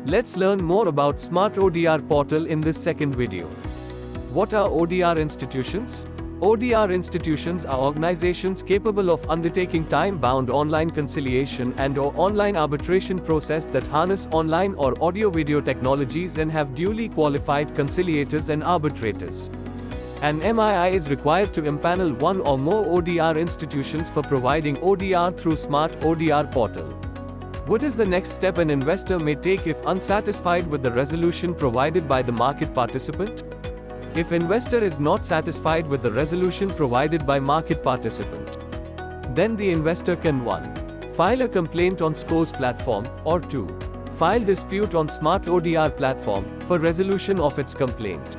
Let's learn more about Smart ODR Portal in this second video. What are ODR institutions? ODR institutions are organizations capable of undertaking time-bound online conciliation and/or online arbitration process that harness online or audio-video technologies and have duly qualified conciliators and arbitrators. An MII is required to impanel one or more ODR institutions for providing ODR through Smart ODR Portal. What is the next step an investor may take if unsatisfied with the resolution provided by the market participant? If investor is not satisfied with the resolution provided by market participant, then the investor can 1. File a complaint on SCOR's platform, or 2. File dispute on Smart ODR platform for resolution of its complaint.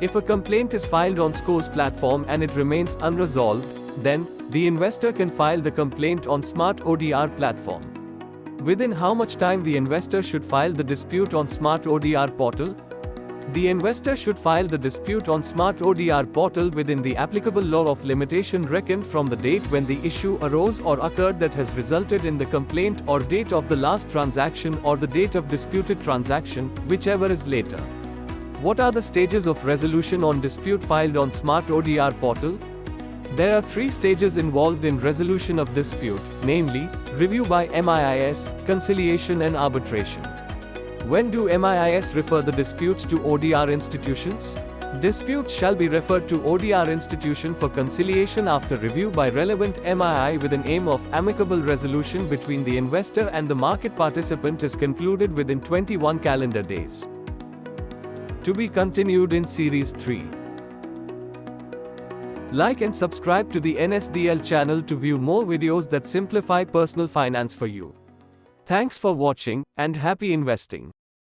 If a complaint is filed on SCOR's platform and it remains unresolved, then the investor can file the complaint on Smart ODR platform. Within how much time the investor should file the dispute on Smart ODR portal? The investor should file the dispute on Smart ODR portal within the applicable law of limitation reckoned from the date when the issue arose or occurred that has resulted in the complaint, or date of the last transaction, or the date of disputed transaction, whichever is later. What are the stages of resolution on dispute filed on Smart ODR portal? There are 3 stages involved in resolution of dispute, namely, review by MIIS, conciliation and arbitration. When do MIIS refer the disputes to ODR institutions? Disputes shall be referred to ODR institution for conciliation after review by relevant MII with an aim of amicable resolution between the investor and the market participant is concluded within 21 calendar days. To be continued in Series 3. Like and subscribe to the NSDL channel to view more videos that simplify personal finance for you. Thanks for watching, and happy investing.